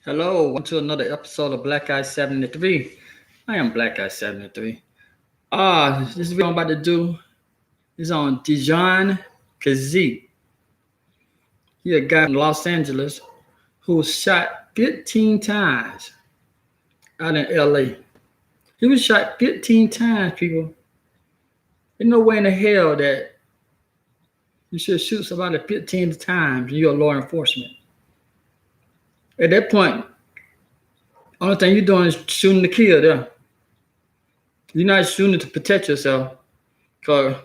Hello, welcome to another episode of Black Guy 73. I am Black Guy 73. This video I'm about to do is on Dijon Kizzee. He's a guy from Los Angeles who was shot 15 times out in LA. He was shot 15 times, people. There's no way in the hell that you should shoot somebody 15 times and you're law enforcement. At that point, only thing you're doing is shooting to kill them. You're not shooting to protect yourself. Because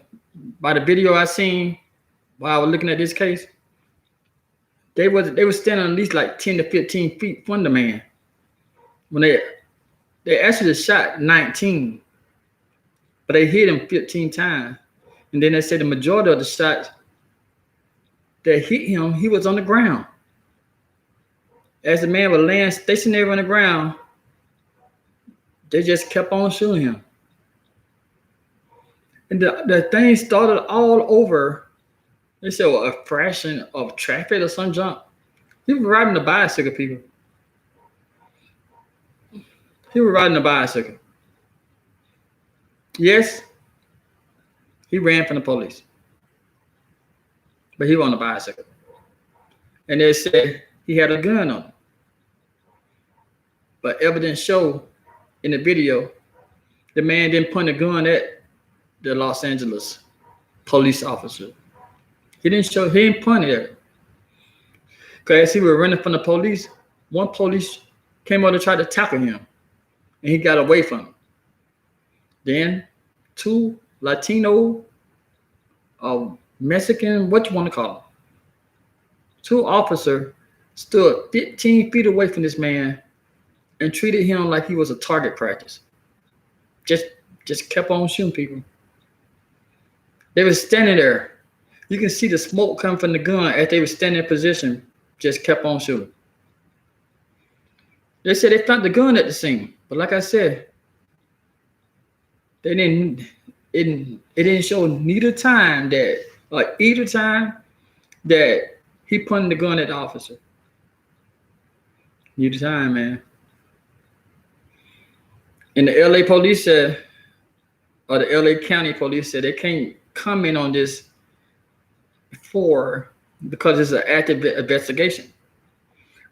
by the video I seen while I was looking at this case, they were standing at least like 10 to 15 feet from the man. When they actually shot 19, but they hit him 15 times. And then they said the majority of the shots that hit him, he was on the ground. As the man was laying stationary on the ground, they just kept on shooting him. And the thing started all over. They said a fraction of traffic or some junk. He was riding a bicycle, people. He was riding a bicycle. Yes, he ran from the police. But he was on a bicycle. And they said he had a gun on him. But evidence showed in the video, the man didn't point a gun at the Los Angeles police officer. He didn't point it at it. Because as he was running from the police, one police came over to try to tackle him. And he got away from him. Then two Latino Mexican, what you want to call them? Two officers stood 15 feet away from this man and treated him like he was a target practice. Just kept on shooting people. They were standing there. You can see the smoke coming from the gun as they were standing in position, just kept on shooting. They said they found the gun at the scene, but like I said, it didn't show either time that he pointed the gun at the officer. Neither time, man. And the LA police said, or the LA County police said they can't comment on this because it's an active investigation.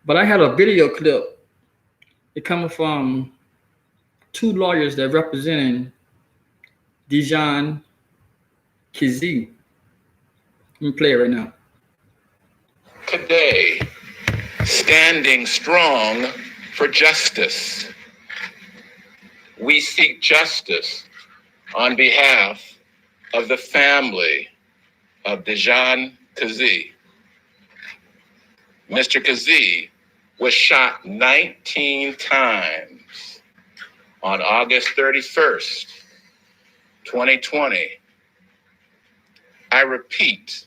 But I had a video clip. It coming from two lawyers that representing Dijon Kizzee. Let me play it right now. Today, standing strong for justice. We seek justice on behalf of the family of Dijon Kizzee. Mr. Kizzee was shot 19 times on August 31st, 2020. I repeat,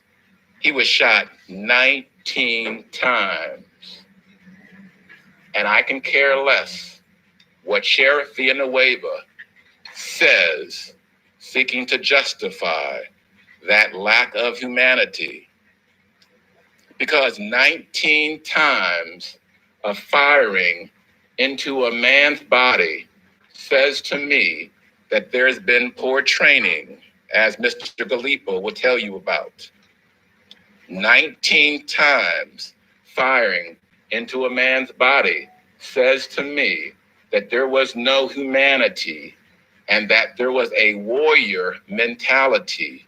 he was shot 19 times. And I can care less what Sheriff Villanueva says, seeking to justify that lack of humanity. Because 19 times of firing into a man's body says to me that there's been poor training, as Mr. Gallipo will tell you about. 19 times firing into a man's body says to me that there was no humanity and that there was a warrior mentality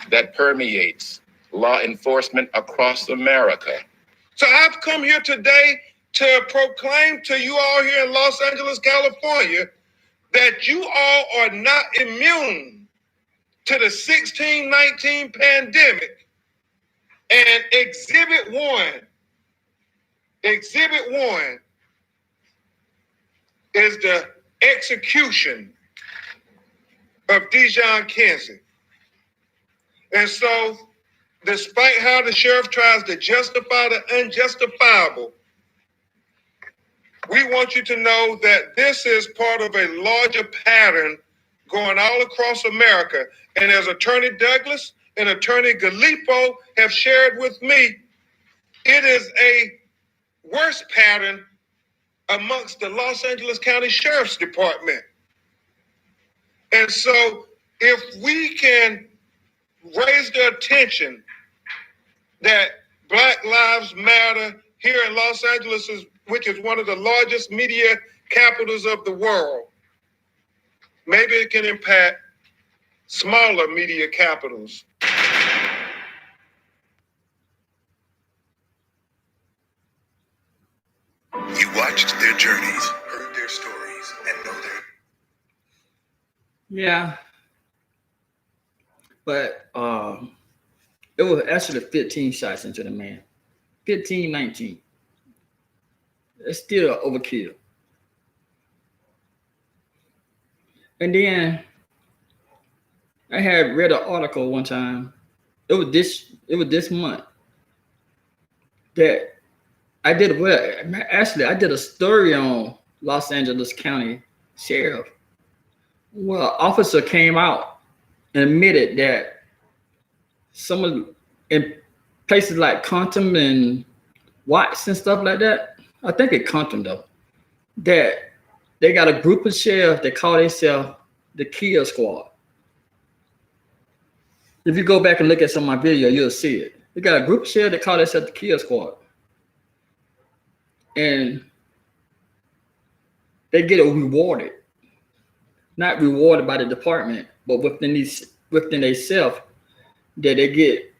that permeates law enforcement across America. So I've come here today to proclaim to you all here in Los Angeles, California, that you all are not immune to the 1619 pandemic. And Exhibit 1 is the execution of Dijon Kizzee. And so, despite how the sheriff tries to justify the unjustifiable, we want you to know that this is part of a larger pattern going all across America. And as Attorney Douglas and Attorney Gallipo have shared with me, it is a worse pattern amongst the Los Angeles County Sheriff's Department. And so if we can raise the attention that Black Lives Matter here in Los Angeles, which is one of the largest media capitals of the world, maybe it can impact smaller media capitals. You watched their journeys, heard their stories, and know their... Yeah. But it was actually 15 shots into the man. 15, 19. It's still overkill. And then I had read an article one time. It was this month that I did a story on Los Angeles County Sheriff. Well, an officer came out and admitted that in places like Compton and Watts and stuff like that, I think it Compton though, that they got a group of sheriffs that call themselves the Kill Squad. If you go back and look at some of my video, you'll see it. They got a group of sheriffs that call themselves the Kill Squad. And they get rewarded. Not rewarded by the department, but within themselves, that they get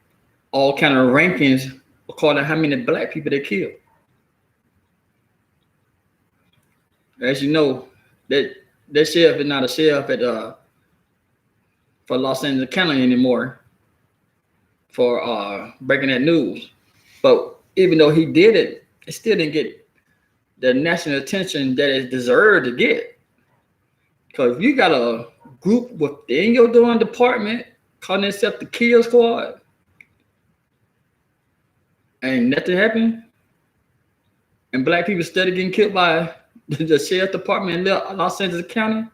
all kind of rankings according to how many Black people they kill. As you know, that sheriff is not a sheriff for Los Angeles County anymore for breaking that news. But even though he did it, it still didn't get the national attention that it deserved to get. Because if you got a group within your own department calling itself the Kill Squad, and nothing happened, and Black people still getting killed by the sheriff department in Los Angeles County,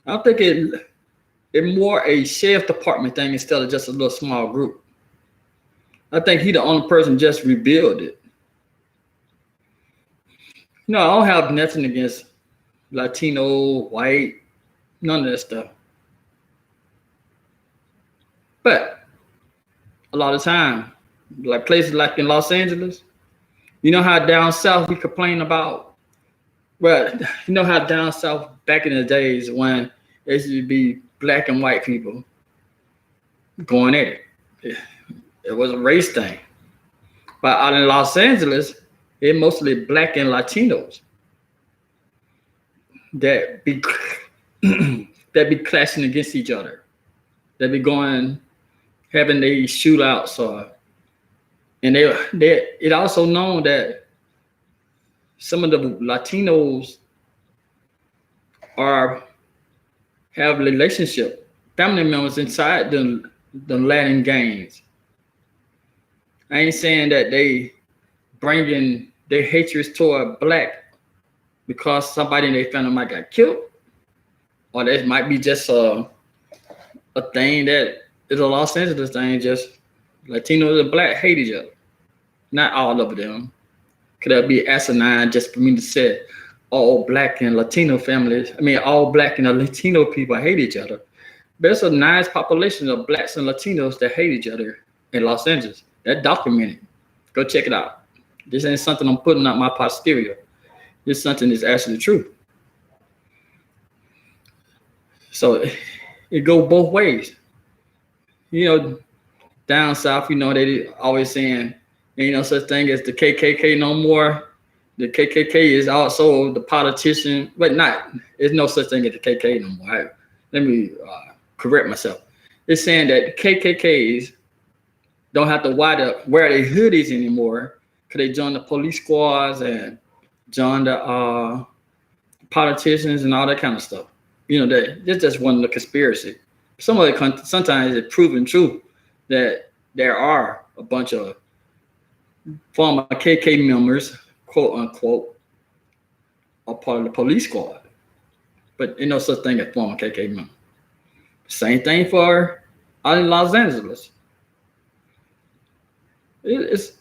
I think it's more a sheriff department thing instead of just a little small group. I think he the only person just revealed it. No, I don't have nothing against Latino, white, none of that stuff. But a lot of time, like places like in Los Angeles, you know how down south we complain about, well, you know how down south back in the days when there used to be Black and white people going at it. It was a race thing. But out in Los Angeles, it's mostly Black and Latinos that be clashing against each other. That be having these shootouts, and it also known that some of the Latinos have relationship, family members inside the Latin gangs. I ain't saying that they bringing their hatreds toward Black because somebody in their family might got killed, or that might be just a thing that is a Los Angeles thing. Just Latinos and Black hate each other. Not all of them. Could that be asinine just for me to say all Black and Latino families? I mean, all Black and Latino people hate each other. But it's a nice population of Blacks and Latinos that hate each other in Los Angeles. That documented. Go check it out. This ain't something I'm putting out my posterior. This is something that's actually true. So it go both ways. You know, down south, you know, they always saying, ain't no such thing as the KKK no more. The KKK is also the politician, but there's no such thing as the KKK no more. Let me correct myself. It's saying that the KKKs don't have to wear their hoodies anymore because they join the police squads and join the politicians and all that kind of stuff. You know, that's just one of the conspiracy. Sometimes it's proven true that there are a bunch of former KK members, quote unquote, are part of the police squad. But ain't no such thing as former KK member. Same thing for out in Los Angeles. It's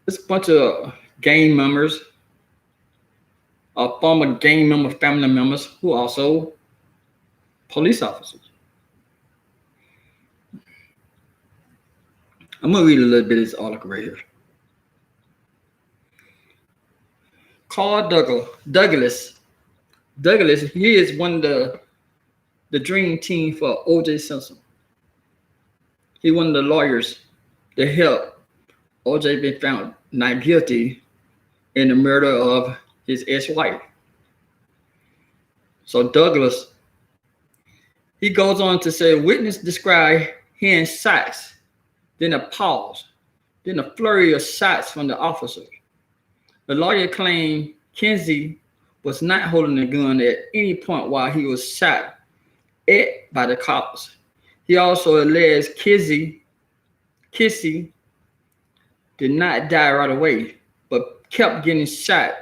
a bunch of gang members former gang member family members who are also police officers. I'm going to read a little bit of this article right here. Carl Douglas, he is one of the dream team for O.J. Simpson. He one of the lawyers that helped O.J. be found not guilty in the murder of his ex-wife. So Douglas, he goes on to say, witness described hearing shots, then a pause, then a flurry of shots from the officer. The lawyer claimed Kizzee was not holding a gun at any point while he was shot at by the cops. He also alleged Kizzee did not die right away, but kept getting shot,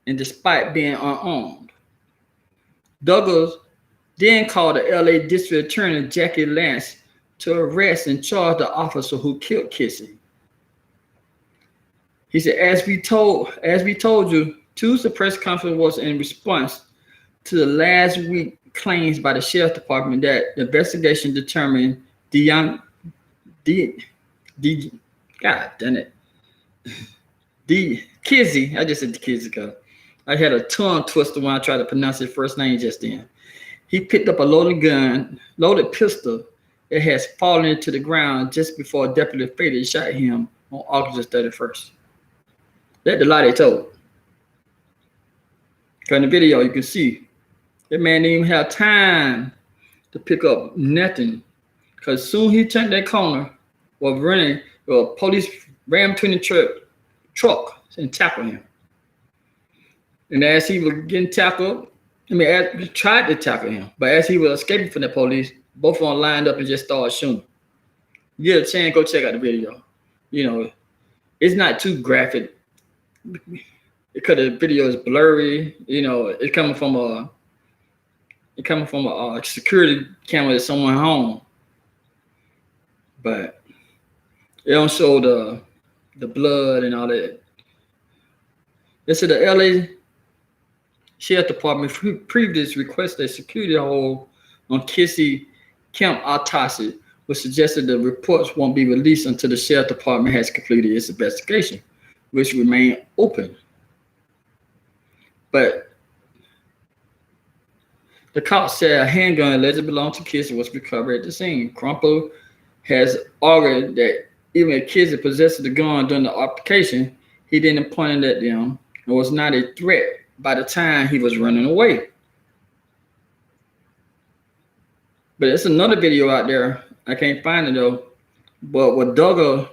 and despite being unarmed. Douglas then called the LA District Attorney Jackie Lance to arrest and charge the officer who killed Kizzee. He said, as we told you, Tuesday press conference was in response to the last week claims by the sheriff department that the investigation determined Dijon Kizzee, I just said the Kizzee because I had a tongue twister when I tried to pronounce his first name just then. He picked up a loaded pistol that has fallen into the ground just before Deputy Fady shot him on August 31st. That's the lie they told. Because in the video, you can see that man didn't even have time to pick up nothing. Because soon he turned that corner, was running, police ran between the truck and tackled him. And as he was getting tackled, we tried to tackle him, but as he was escaping from the police, both of them lined up and just started shooting. You get a chance, go check out the video. You know, it's not too graphic because the video is blurry. You know, it's coming from a security camera at someone's home, but it don't show the blood and all that. They said the LA Sheriff Department previously requested a security hold on Kizzee Camp autopsy, which suggested the reports won't be released until the Sheriff Department has completed its investigation, which remain open. But the cops said a handgun allegedly belonged to Kizzee was recovered at the scene. Crumple has argued that even if Kizzee possessed the gun during the altercation, he didn't point it at them and was not a threat by the time he was running away. But it's another video out there. I can't find it though. But with Douglas,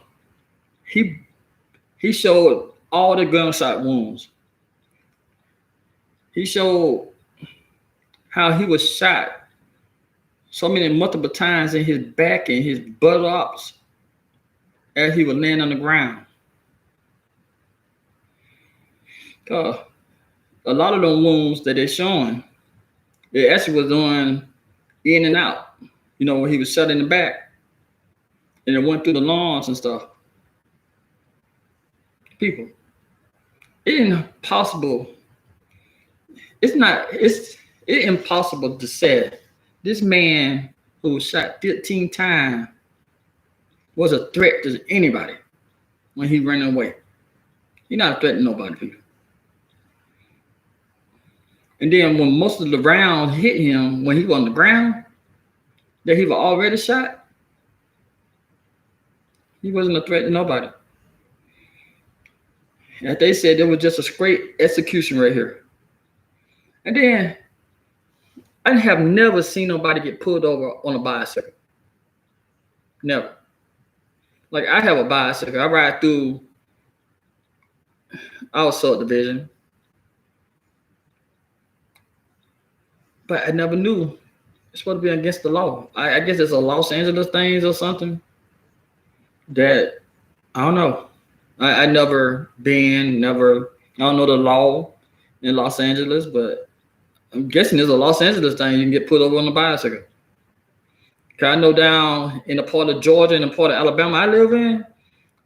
he showed all the gunshot wounds. He showed how he was shot so many multiple times in his back and his buttocks as he was laying on the ground. A lot of the wounds that they're showing, it actually was on in and out. You know, when he was shot in the back and it went through the lungs and stuff. People, it's impossible. It's impossible to say this man who was shot 15 times was a threat to anybody when he ran away. He's not threatening nobody, people. And then when most of the rounds hit him when he was on the ground, that he was already shot, he wasn't a threat to nobody. As they said, it was just a straight execution right here. And then I have never seen nobody get pulled over on a bicycle. Never. Like I have a bicycle. I ride through our subdivision. But I never knew it's supposed to be against the law. I guess it's a Los Angeles thing or something that I don't know. I never been, I don't know the law in Los Angeles, but I'm guessing there's a Los Angeles thing. You can get pulled over on a bicycle. Cause I know down in the part of Georgia and the part of Alabama I live in,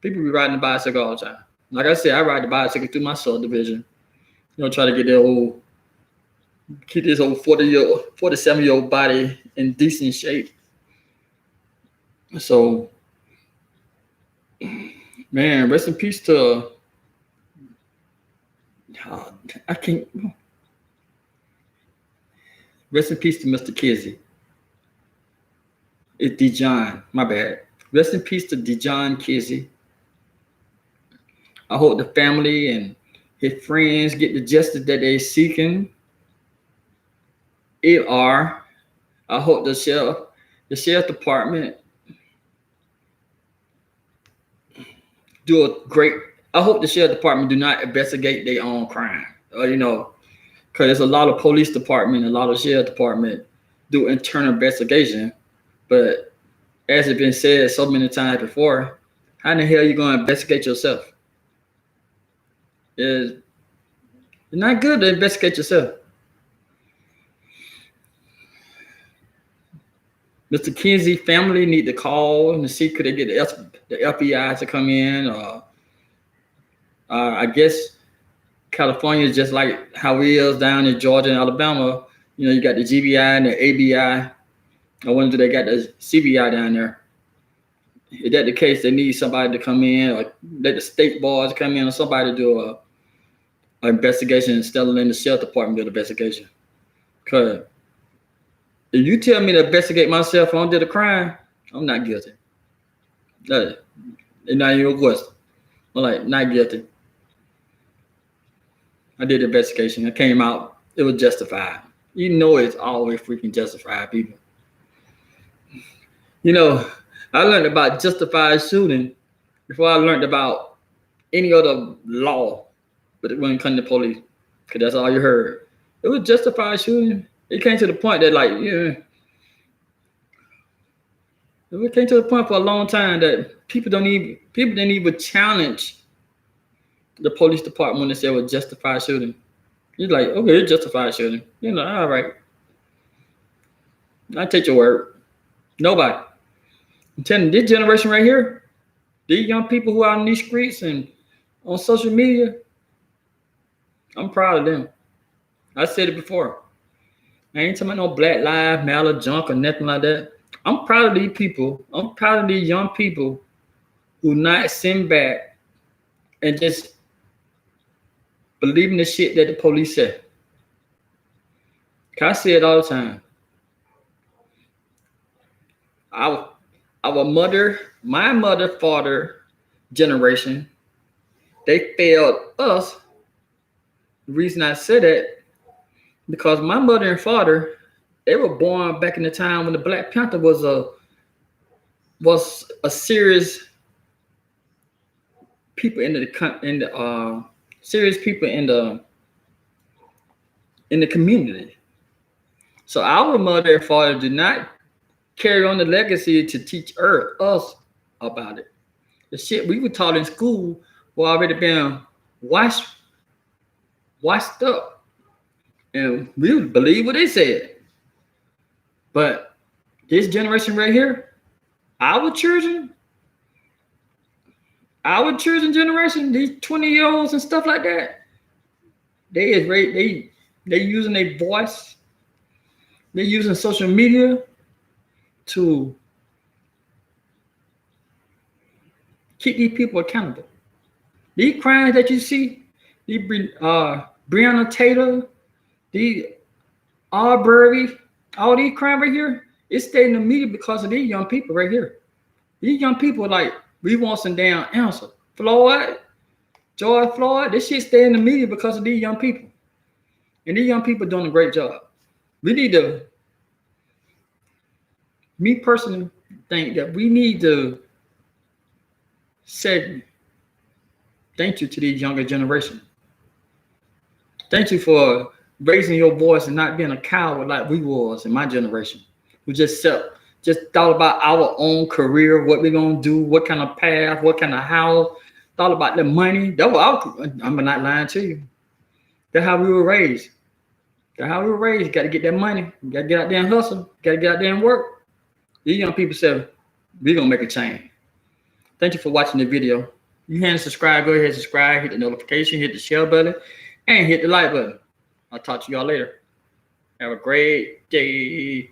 people be riding the bicycle all the time. Like I said, I ride the bicycle through my subdivision. try to keep this old 47-year-old body in decent shape. So, man, rest in peace to I can't. Rest in peace to Mr. Kizzee. It's Dijon. My bad. Rest in peace to Dijon Kizzee. I hope the family and his friends get the justice that they're seeking. I hope the sheriff department do a great. I hope the sheriff department do not investigate their own crime. Because there's a lot of police department, a lot of sheriff department do internal investigation. But as it's been said so many times before, how in the hell are you going to investigate yourself? It's not good to investigate yourself. Mr. Kizzee family need to call and see could they get the FBI to come in. I guess California is just like how it is down in Georgia and Alabama. You got the GBI and the ABI. I wonder do they got the CBI down there. If that's the case, they need somebody to come in, or let the state boards come in, or somebody to do an investigation instead of letting the sheriff department do the investigation. Because if you tell me to investigate myself on did a crime, I'm not guilty. It's not even a question. I'm like, not guilty. I did the investigation. It came out. It was justified. It's always freaking justified, people. I learned about justified shooting before I learned about any other law, but when it comes to police, because that's all you heard. It was justified shooting. It came to the point that, it came to the point for a long time that people didn't even challenge the police department when they said it was justified shooting. You're like, okay, it's justified shooting. All right. I take your word. Nobody. I'm telling you, this generation right here, these young people who are on these streets and on social media, I'm proud of them. I said it before. I ain't talking about no Black Lives Matter junk or nothing like that. I'm proud of these people. I'm proud of these young people who not sitting back and just believing the shit that the police said. I say it all the time. My mother, father generation, they failed us. The reason I said that, because my mother and father, they were born back in the time when the Black Panther was a serious people in the community. So our mother and father did not carry on the legacy to teach us about it. The shit we were taught in school were already been washed up, and we would believe what they said. But this generation right here, our children generation, these 20-year-olds and stuff like that, they using their voice, they're using social media to keep these people accountable. These crimes that you see, these Breonna Taylor, these Arbery, all these crimes right here, it stayed in the media because of these young people right here. These young people like, we want some damn answer. George Floyd, this shit stay in the media because of these young people. And these young people doing a great job. Me personally think that we need to say thank you to these younger generation. Thank you for raising your voice and not being a coward like we was in my generation. We just thought about our own career, what we're gonna do, what kind of path, what kind of house, thought about the money. I'm not lying to you. That's how we were raised. Got to get that money. Got to get out there and hustle. Got to get out there and work. These young people said, we're going to make a change. Thank you for watching the video. You haven't subscribed, go ahead and subscribe. Hit the notification. Hit the share button. and hit the like button. I'll talk to y'all later. Have a great day.